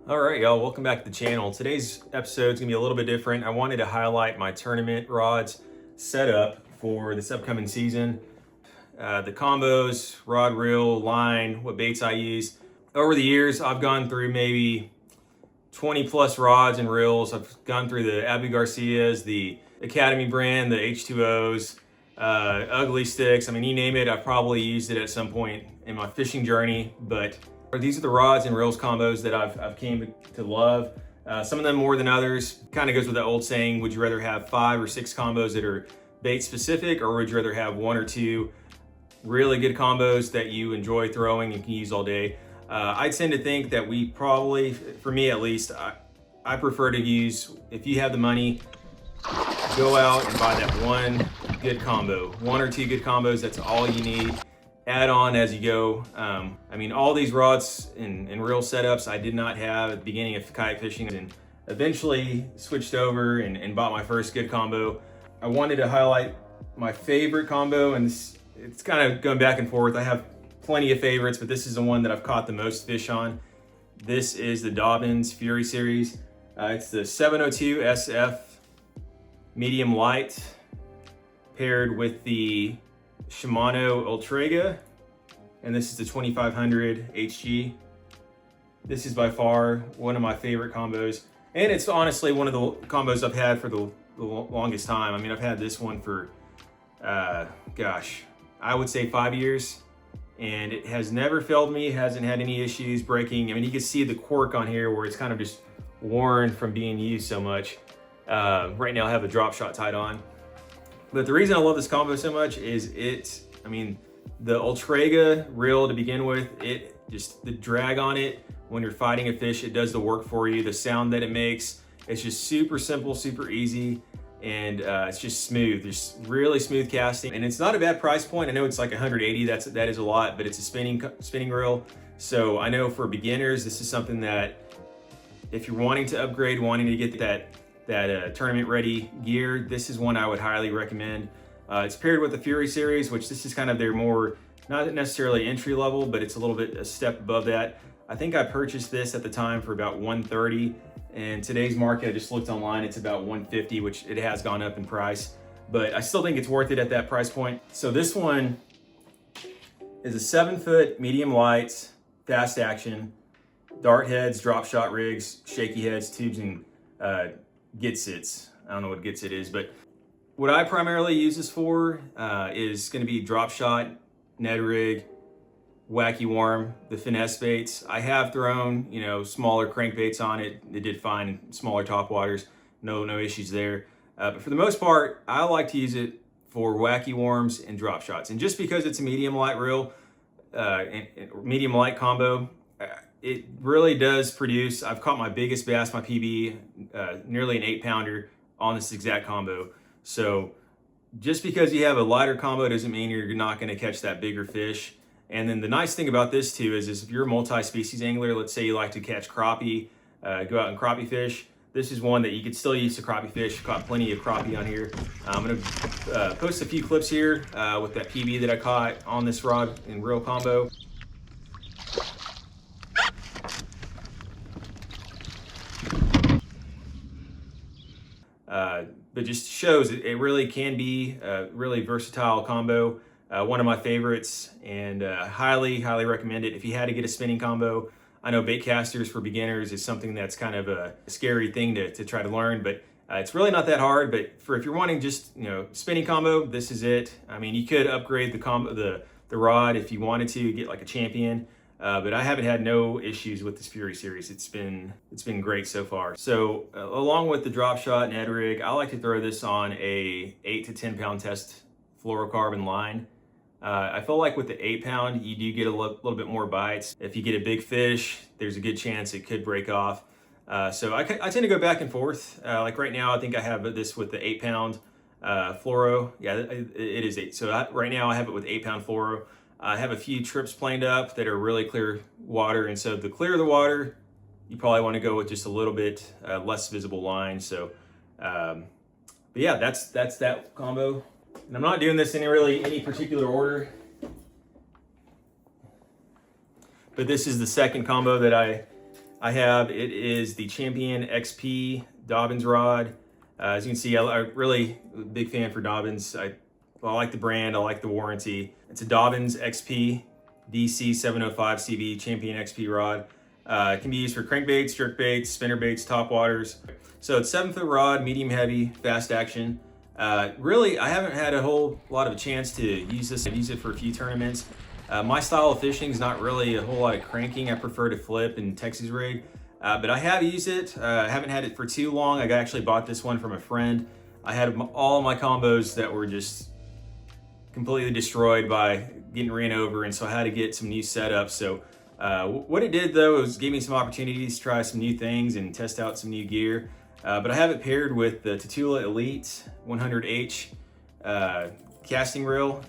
All right, y'all, welcome back to the channel. Today's episode is gonna be a little bit different. I wanted to highlight my tournament rods setup for this upcoming season. The combos, rod, reel, line, what baits I use. Over the years, I've gone through maybe 20 plus rods and reels. I've gone through the Abu Garcias, the Academy brand, the H2Os, ugly sticks. I mean, you name it, I've probably used it at some point in my fishing journey, but these are the rods and reels combos that I've came to love. Some of them more than others. Kind of goes with that old saying, would you rather have 5 or 6 combos that are bait specific, or would you rather have 1 or 2 really good combos that you enjoy throwing and can use all day? I tend to think that we probably, for me at least, I prefer to use, if you have the money, go out and buy that one good combo. 1 or 2 good combos, that's all you need. Add on as you go. I mean, all these rods and reel setups I did not have at the beginning of kayak fishing, and eventually switched over and bought my first good combo. I wanted to highlight my favorite combo, and it's kind of going back and forth. I have plenty of favorites, but this is the one that I've caught the most fish on. This is the Dobyns Fury series. It's the 702 SF medium light paired with the Shimano Ultrega, and this is the 2500 HG. This is by far one of my favorite combos, and it's honestly one of the combos I've had for the longest time. I mean, I've had this one for, gosh, I would say 5 years, and it has never failed me. It hasn't had any issues breaking. I mean, you can see the cork on here where it's kind of just worn from being used so much. Right now I have a Dropshot tied on. But the reason I love this combo so much is I mean, the Ultrega reel to begin with, the drag on it when you're fighting a fish, it does the work for you. The sound that it makes, it's just super simple, super easy, and it's just smooth. There's really smooth casting, and it's not a bad price point. I know it's like 180, that is a lot, but it's a spinning reel. So I know for beginners, this is something that if you're wanting to upgrade, wanting to get that tournament ready gear, this is one I would highly recommend. It's paired with the Fury series, which this is kind of their more, not necessarily entry level, but it's a little bit a step above that. I think I purchased this at the time for about $130, and today's market, I just looked online, it's about $150, which it has gone up in price, but I still think it's worth it at that price point. So this one is a 7-foot medium light, fast action, dart heads, drop shot rigs, shaky heads, tubes, and Gitsits. I don't know what Gitsit is, but what I primarily use this for is going to be drop shot, Ned rig, Wacky worm, the finesse baits. I have thrown, you know, smaller crankbaits on it. It did fine, smaller topwaters, no issues there. But for the most part, I like to use it for wacky worms and drop shots. And just because it's a medium light reel, and medium light combo, it really does produce. I've caught my biggest bass, my PB, nearly an 8-pounder on this exact combo. So just because you have a lighter combo doesn't mean you're not going to catch that bigger fish. And then the nice thing about this too is if you're a multi-species angler, let's say you like to catch crappie, go out and crappie fish, this is one that you could still use to crappie fish. Caught plenty of crappie on here. I'm going to post a few clips here with that PB that I caught on this rod and reel combo. But just shows it really can be a really versatile combo. One of my favorites, and highly recommend it if you had to get a spinning combo. I know baitcasters for beginners is something that's kind of a scary thing to try to learn, but it's really not that hard. But if you're wanting just, you know, spinning combo, this is it. I mean, you could upgrade the rod if you wanted to get like a champion. But I haven't had no issues with this Fury series. It's been great so far. So along with the Dropshot Ned rig, I like to throw this on a 8 to 10 pound test fluorocarbon line. I feel like with the 8-pound, you do get a little bit more bites. If you get a big fish, there's a good chance it could break off. So I tend to go back and forth. Like right now, I think I have this with the 8-pound fluoro. Yeah, it is 8. So right now I have it with 8-pound fluoro. I have a few trips planed up that are really clear water, and so the clearer the water, you probably want to go with just a little bit less visible line. So, but yeah, that's that combo. And I'm not doing this in any particular order, but this is the second combo that I it is the Champion XP Dobyns rod. As you can see, I'm really a big fan for Dobyns. I like the brand, I like the warranty. It's a Dobyns XP DC 705 CB Champion XP rod. It can be used for crankbaits, jerkbaits, spinnerbaits, topwaters. So it's 7-foot rod, medium heavy, fast action. Really, I haven't had a whole lot of a chance to use this. I've used it for a few tournaments. My style of fishing is not really a whole lot of cranking. I prefer to flip and Texas rig, but I have used it. I haven't had it for too long. I actually bought this one from a friend. I had all my combos that were just completely destroyed by getting ran over, and so I had to get some new setups. So what it did though is gave me some opportunities to try some new things and test out some new gear. But I have it paired with the Tatula Elite 100H casting reel.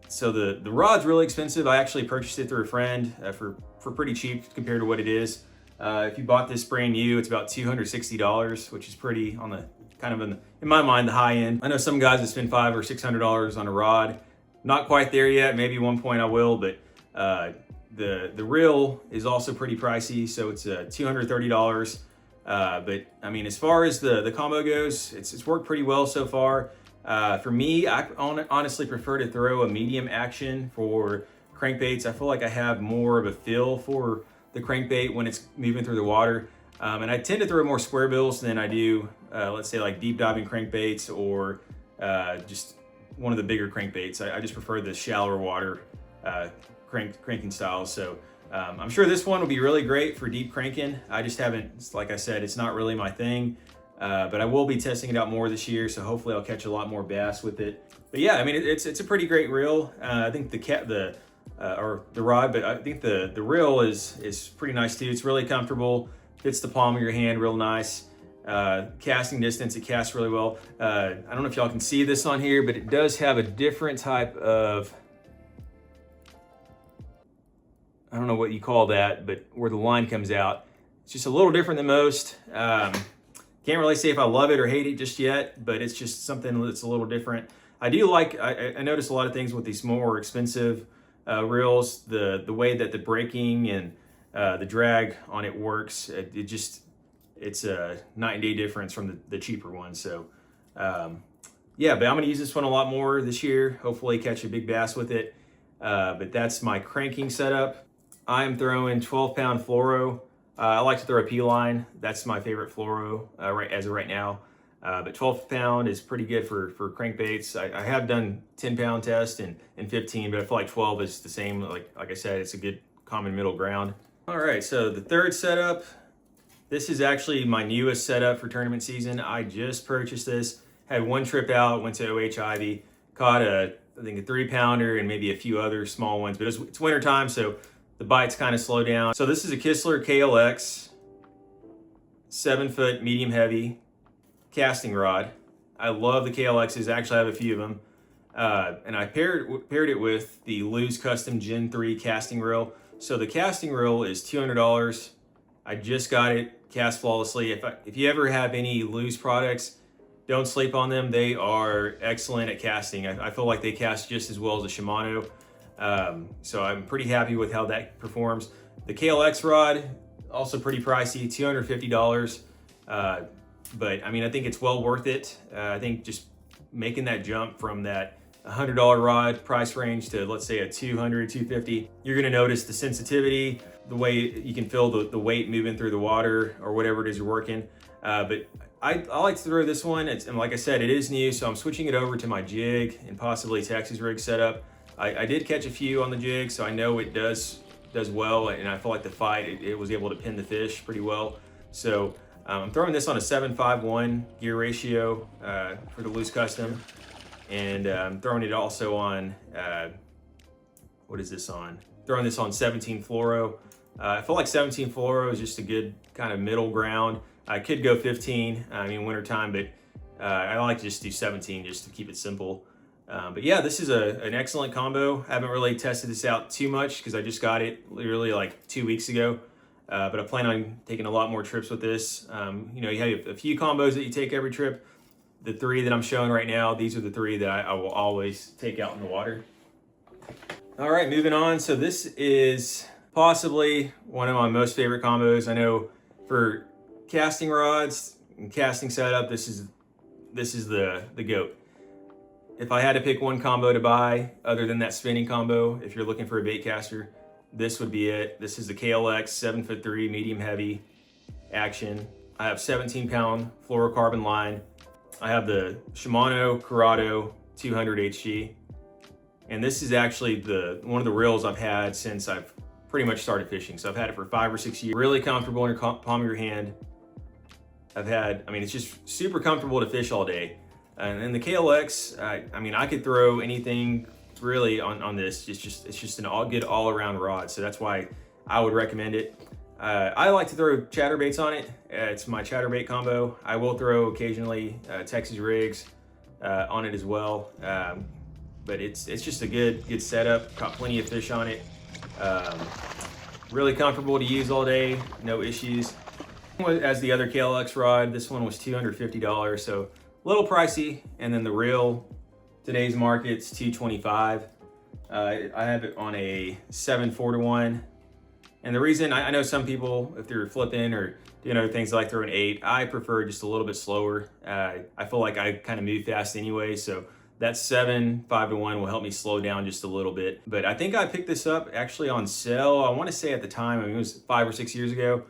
So the rod's really expensive. I actually purchased it through a friend for pretty cheap compared to what it is. If you bought this brand new, it's about $260, which is pretty on the in my mind, the high end. I know some guys that spend $500 or $600 on a rod. Not quite there yet. Maybe at one point I will, but the reel is also pretty pricey, so it's $230. But I mean, as far as the combo goes, it's worked pretty well so far. For me, I honestly prefer to throw a medium action for crankbaits. I feel like I have more of a feel for the crankbait when it's moving through the water. And I tend to throw more square bills than I do, let's say like deep diving crankbaits or just one of the bigger crankbaits. I just prefer the shallower water cranking styles. So I'm sure this one will be really great for deep cranking. I just haven't, like I said, it's not really my thing. But I will be testing it out more this year, so hopefully I'll catch a lot more bass with it. But yeah, I mean, it's a pretty great reel. I think the rod, but I think the reel is pretty nice too. It's really comfortable, fits the palm of your hand real nice. Casting distance, it casts really well. I don't know if y'all can see this on here, but it does have a different type of, I don't know what you call that, but where the line comes out. It's just a little different than most. Can't really say if I love it or hate it just yet, but it's just something that's a little different. I do like, I notice a lot of things with these more expensive reels, the way that the braking and the drag on it works, it's a night and day difference from the cheaper ones. So yeah, but I'm gonna use this one a lot more this year, hopefully catch a big bass with it. But that's my cranking setup. I'm throwing 12-pound fluoro. I like to throw a P-line. That's my favorite fluoro as of right now. But 12-pound is pretty good for crankbaits. I have done 10-pound test and 15, but I feel like 12 is the same. Like I said, it's a good common middle ground. All right, so the third setup. This is actually my newest setup for tournament season. I just purchased this. Had one trip out, went to OH Ivy, caught I think a 3-pounder and maybe a few other small ones. But it's winter time, so the bites kind of slow down. So this is a Kistler KLX, 7-foot medium heavy casting rod. I love the KLXs. Actually, I have a few of them. And I paired it with the Lews Custom Gen 3 casting reel. So the casting reel is $200. I just got it, cast flawlessly. If you ever have any Lews products, don't sleep on them. They are excellent at casting. I feel like they cast just as well as a Shimano. So I'm pretty happy with how that performs. The KLX rod, also pretty pricey, $250. But I mean, I think it's well worth it. I think just making that jump from that $100 rod price range to, let's say, a $200, $250, you're gonna notice the sensitivity, the way you can feel the weight moving through the water or whatever it is you're working. But I like to throw this one. And like I said, it is new, so I'm switching it over to my jig and possibly Texas rig setup. I did catch a few on the jig, so I know it does well, and I feel like the fight, it was able to pin the fish pretty well. So I'm throwing this on a 7:5:1 gear ratio for the Lews Custom, and I'm throwing it also on, what is this on? Throwing this on 17 fluoro. I feel like 17 fluoro is just a good kind of middle ground. I could go 15, I mean wintertime, but I like to just do 17 just to keep it simple. But yeah, this is an excellent combo. I haven't really tested this out too much because I just got it literally like 2 weeks ago. But I plan on taking a lot more trips with this. You know, you have a few combos that you take every trip. The 3 that I'm showing right now, these are the 3 that I will always take out in the water. All right, moving on. So this is Possibly one of my most favorite combos. I know for casting rods and casting setup, this is the GOAT. If I had to pick one combo to buy other than that spinning combo, if you're looking for a bait caster, this would be it. This is the KLX 7'3" medium heavy action. I have 17-pound fluorocarbon line. I have the Shimano Curado 200 HG. And this is actually one of the reels I've had since I've pretty much started fishing. So I've had it for 5 or 6 years. Really comfortable in your palm of your hand. It's just super comfortable to fish all day. And the KLX, I could throw anything really on this. It's just an good all-around rod. So that's why I would recommend it. I like to throw chatterbaits on it. It's my chatterbait combo. I will throw occasionally Texas rigs on it as well. But it's just a good setup. Caught plenty of fish on it. Really comfortable to use all day, no issues. As the other KLX rod, this one was $250, so a little pricey. And then the reel, today's market's $225. I have it on a 7/4-1. And the reason, I know some people, if they're flipping or doing other things like throwing 8, I prefer just a little bit slower. I feel like I kind of move fast anyway, so that 7/5-1 will help me slow down just a little bit. But I think I picked this up actually on sale. I want to say at the time, it was 5 or 6 years ago.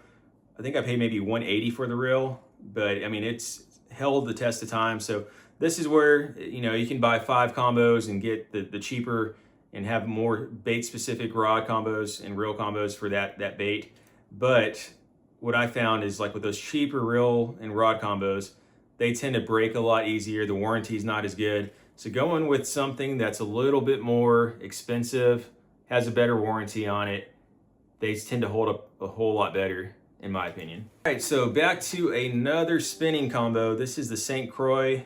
I think I paid maybe $180 for the reel, but it's held the test of time. So this is where, you can buy 5 combos and get the cheaper and have more bait specific rod combos and reel combos for that bait. But what I found is, like with those cheaper reel and rod combos, they tend to break a lot easier. The warranty is not as good. So going with something that's a little bit more expensive, has a better warranty on it, they tend to hold up a whole lot better, in my opinion. All right, so back to another spinning combo. This is the St. Croix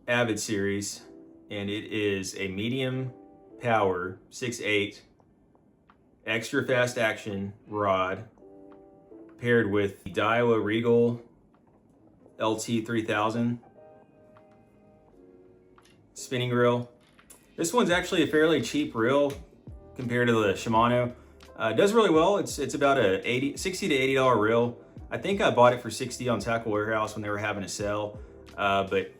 Avid series, and it is a medium power 6/8 extra fast action rod paired with the Daiwa Regal LT 3000 spinning reel. This one's actually a fairly cheap reel compared to the Shimano. It does really well. It's about a $60 to $80 reel. I think I bought it for $60 on Tackle Warehouse when they were having a sale, but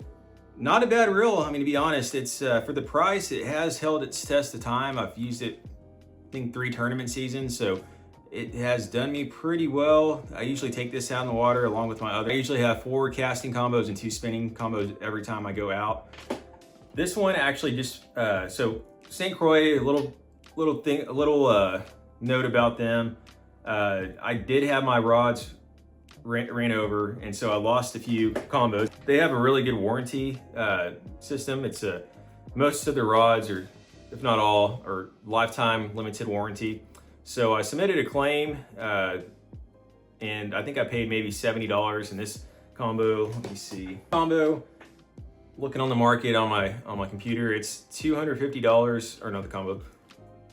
not a bad reel. To be honest, it's for the price, it has held its test of time. I've used it, I think, 3 tournament seasons, so it has done me pretty well. I usually take this out in the water along with my other. I usually have 4 casting combos and 2 spinning combos every time I go out. This one actually just so St. Croix, a little note about them. I did have my rods ran over, and so I lost a few combos. They have a really good warranty system. It's most of the rods, or if not all, are lifetime limited warranty. So I submitted a claim, and I think I paid maybe $70 in this combo. Let me see. Combo, looking on the market on my computer, it's $250, or not the combo.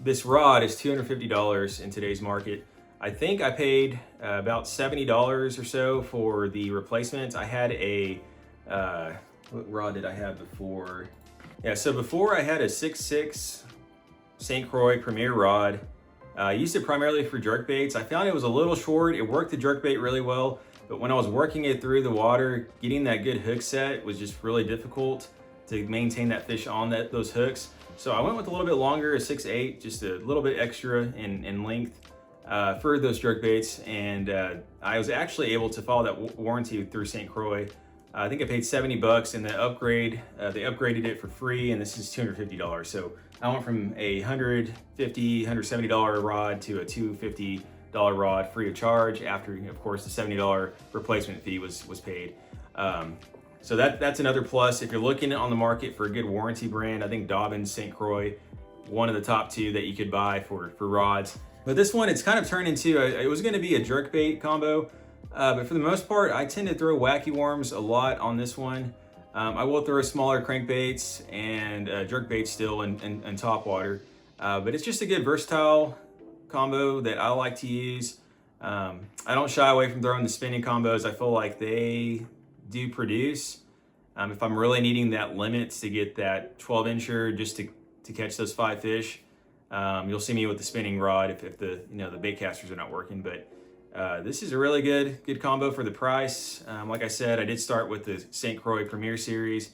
This rod is $250 in today's market. I think I paid about $70 or so for the replacement. I had a, what rod did I have before? Yeah, so before I had a 6'6" St. Croix Premier rod. I used it primarily for jerkbaits. I found it was a little short. It worked the jerkbait really well, but when I was working it through the water, getting that good hook set was just really difficult to maintain that fish on those hooks. So I went with a little bit longer, a 6'8", just a little bit extra in length for those jerkbaits, and I was actually able to follow that warranty through St. Croix. I think I paid $70, and the upgrade, they upgraded it for free, and this is $250. So I went from a $150, $170 rod to a $250 rod free of charge after, of course, the $70 replacement fee was paid. So that's another plus. If you're looking on the market for a good warranty brand, I think Dobyns, St. Croix, one of the top 2 that you could buy for rods. But this one, it's kind of turned into, it was going to be a jerkbait combo, but for the most part, I tend to throw wacky worms a lot on this one. I will throw smaller crankbaits and jerkbaits still in top water, but it's just a good versatile combo that I like to use. I don't shy away from throwing the spinning combos. I feel like they do produce. If I'm really needing that limit to get that 12-incher just to catch those 5 fish, You'll see me with the spinning rod if the the bait casters are not working. But this is a really good combo for the price. Like I said, I did start with the St. Croix Premier Series,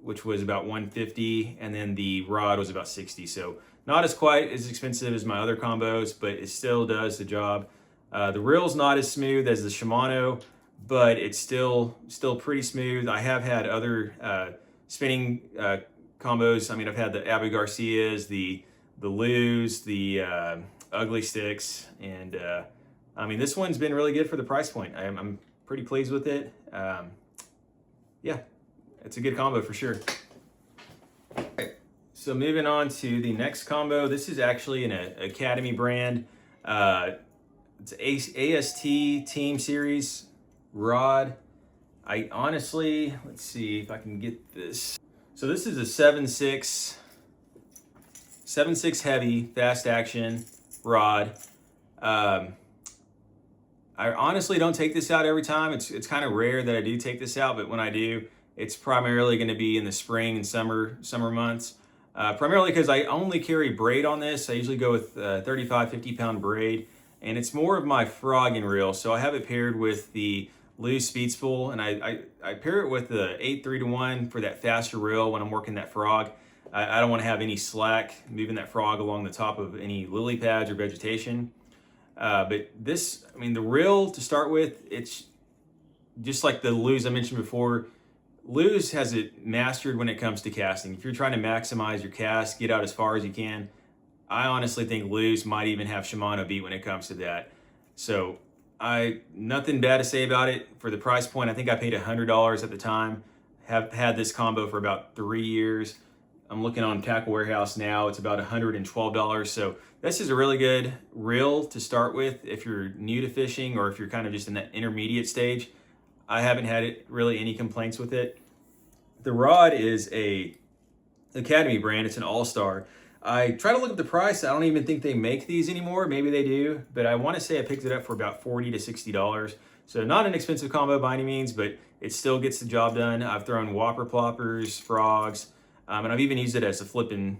which was about $150, and then the rod was about $60. So not as quite as expensive as my other combos, but it still does the job. The reel's not as smooth as the Shimano, but it's still pretty smooth. I have had other spinning combos. I mean, I've had the Abu Garcias, the Lews, the Ugly Sticks, and I mean, this one's been really good for the price point. I'm pretty pleased with it. Yeah, it's a good combo for sure. Okay, so moving on to the next combo. This is actually an Academy brand. It's AST Team Series rod. I honestly, let's see if I can get this. So this is a 7.6 heavy fast action rod. I honestly don't take this out every time. It's kind of rare that I do take this out, but when I do, it's primarily going to be in the spring and summer months. Primarily because I only carry braid on this. I usually go with 35, 50-pound braid, and it's more of my frogging reel. So I have it paired with the Lews speed spool, and I pair it with the 8-3-1 for that faster reel when I'm working that frog. I don't want to have any slack moving that frog along the top of any lily pads or vegetation. But this, I mean, the reel to start with, it's just like the Lews I mentioned before. Lews has it mastered when it comes to casting. If you're trying to maximize your cast, get out as far as you can, I honestly think Lews might even have Shimano beat when it comes to that. So nothing bad to say about it. For the price point, I think I paid $100 at the time. Have had this combo for about 3 years. I'm looking on Tackle Warehouse now. It's about $112. So this is a really good reel to start with if you're new to fishing or if you're kind of just in that intermediate stage. I haven't had really any complaints with it. The rod is a Academy brand. It's an All-Star. I try to look at the price. I don't even think they make these anymore. Maybe they do, but I want to say I picked it up for about $40 to $60. So not an expensive combo by any means, but it still gets the job done. I've thrown whopper ploppers, frogs, and I've even used it as a flipping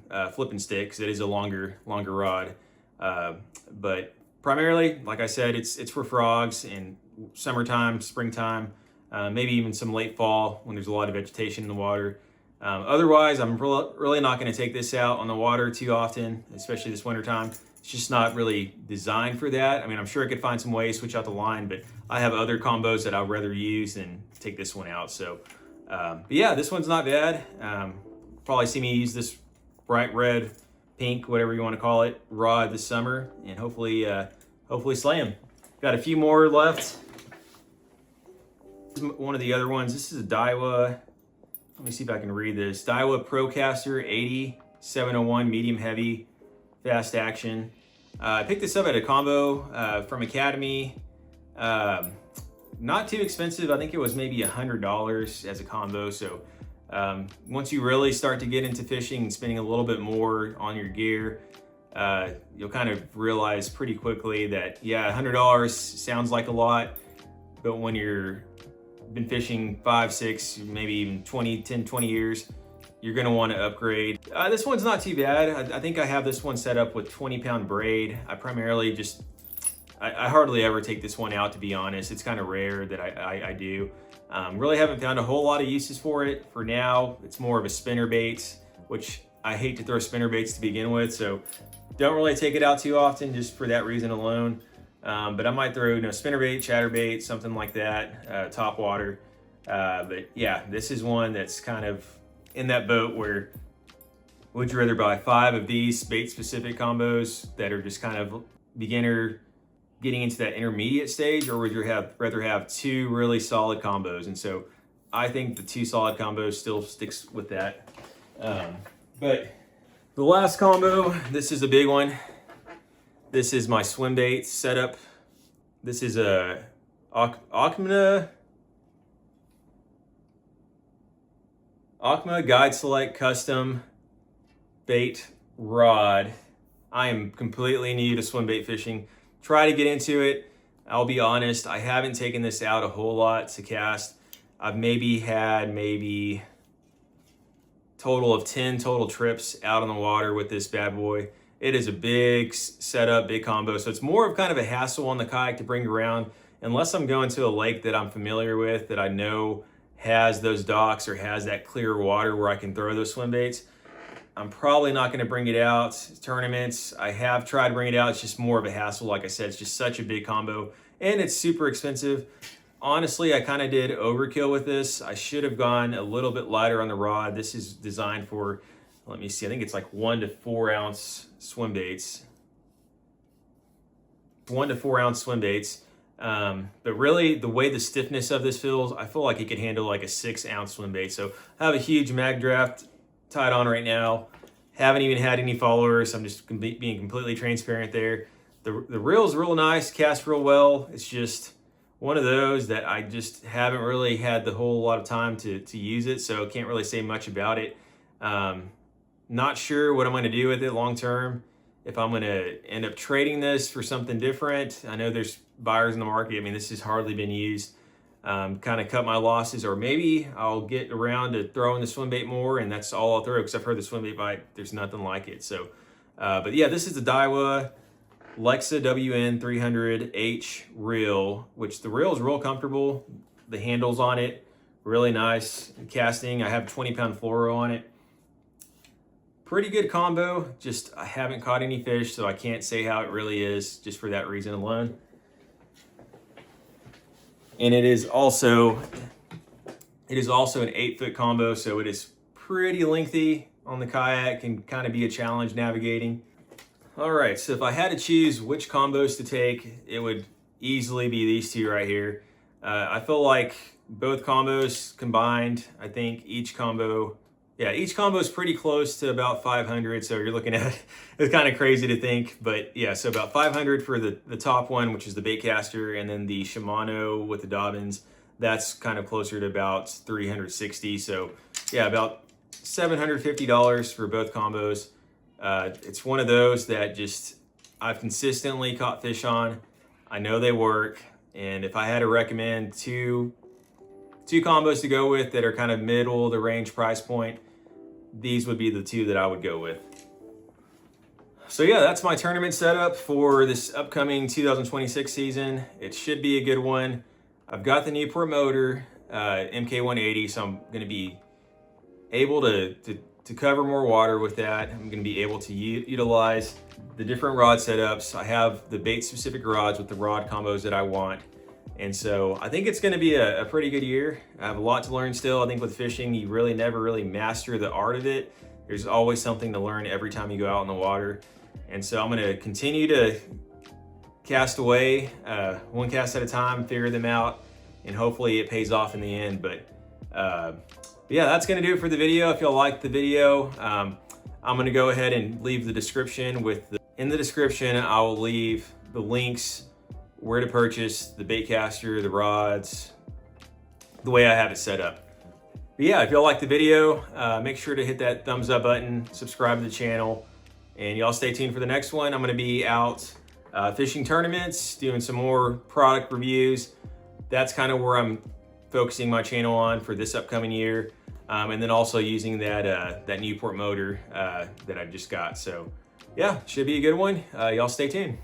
stick because it is a longer rod. But primarily, like I said, it's for frogs in summertime, springtime, maybe even some late fall when there's a lot of vegetation in the water. Otherwise, I'm really not going to take this out on the water too often, especially this winter time. It's just not really designed for that. I mean, I'm sure I could find some ways to switch out the line, but I have other combos that I'd rather use than take this one out. So, but yeah, this one's not bad. Probably see me use this bright red, pink, whatever you want to call it, rod this summer, and hopefully slay them. Got a few more left. This is one of the other ones. This is a Daiwa. Let me see if I can read this. Daiwa Procaster 80-701 medium heavy fast action. I picked this up at a combo from Academy. Not too expensive. I think it was maybe $100 as a combo. So once you really start to get into fishing and spending a little bit more on your gear, you'll kind of realize pretty quickly that, yeah, $100 sounds like a lot, but when you're been fishing 5, 6, maybe even 10, 20 years, you're gonna want to upgrade. This one's not too bad. I think I have this one set up with 20-pound braid. I primarily just, I hardly ever take this one out, to be honest. It's kind of rare that I do. Really haven't found a whole lot of uses for it. For now, it's more of a spinner baits, which I hate to throw spinner baits to begin with, so don't really take it out too often just for that reason alone. But I might throw spinnerbait, chatterbait, something like that, top water. But yeah, this is one that's kind of in that boat where would you rather buy 5 of these bait-specific combos that are just kind of beginner getting into that intermediate stage, or would you rather have 2 really solid combos? And so I think the 2 solid combos still sticks with that. But the last combo, this is a big one. This is my swim bait setup. This is a Okuma Guide Select Custom Bait Rod. I am completely new to swim bait fishing. Try to get into it. I'll be honest, I haven't taken this out a whole lot to cast. I've had total of 10 total trips out on the water with this bad boy. It is a big setup, big combo. So it's more of kind of a hassle on the kayak to bring around, unless I'm going to a lake that I'm familiar with, that I know has those docks or has that clear water where I can throw those swim baits. I'm probably not going to bring it out tournaments. I have tried to bring it out. It's just more of a hassle. Like I said, it's just such a big combo and it's super expensive. Honestly, I kind of did overkill with this. I should have gone a little bit lighter on the rod. This is designed for, let me see, I think it's like 1 to 4 ounce swim baits. 1 to 4 ounce swim baits. But really, the way the stiffness of this feels, I feel like it could handle like a 6 ounce swim bait. So I have a huge mag draft tied on right now. Haven't even had any followers. I'm just being completely transparent there. The reel's real nice, cast real well. It's just one of those that I just haven't really had the whole lot of time to use it, so can't really say much about it. Not sure what I'm going to do with it long term. If I'm going to end up trading this for something different. I know there's buyers in the market. I mean, this has hardly been used. Kind of cut my losses, or maybe I'll get around to throwing the swim bait more, and that's all I'll throw, because I've heard the swim bait bite, there's nothing like it. So, but yeah, this is the Daiwa Lexa WN300H reel, which the reel is real comfortable. The handles on it, really nice. Casting, I have 20-pound fluoro on it. Pretty good combo, just I haven't caught any fish, so I can't say how it really is just for that reason alone. And it is also an 8-foot combo, so it is pretty lengthy on the kayak, can kind of be a challenge navigating. All right, so if I had to choose which combos to take, it would easily be these two right here. I feel like both combos combined, I think each combo is pretty close to about 500. So you're looking at, it's kind of crazy to think, but yeah, so about 500 for the top one, which is the Baitcaster, and then the Shimano with the Dobyns, that's kind of closer to about 360. So yeah, about $750 for both combos. It's one of those that just I've consistently caught fish on. I know they work, and if I had to recommend two combos to go with that are kind of middle of the range price point, these would be the two that I would go with. So yeah, that's my tournament setup for this upcoming 2026 season. It should be a good one. I've got the Newport motor, MK180, so I'm going to be able to cover more water with that. I'm going to be able to utilize the different rod setups. I have the bait specific rods with the rod combos that I want. And so I think it's going to be a pretty good year. I have a lot to learn still. I think with fishing, you really never really master the art of it. There's always something to learn every time you go out in the water. And so I'm going to continue to cast away, one cast at a time, figure them out, and hopefully it pays off in the end. But yeah, that's going to do it for the video. If y'all liked the video, I'm going to go ahead and leave the description in the description, I will leave the links where to purchase the Baitcaster, the rods, the way I have it set up. But yeah, if y'all like the video, make sure to hit that thumbs up button, subscribe to the channel, and y'all stay tuned for the next one. I'm going to be out fishing tournaments, doing some more product reviews. That's kind of where I'm focusing my channel on for this upcoming year. And then also using that Newport motor that I've just got. So yeah, should be a good one. Y'all stay tuned.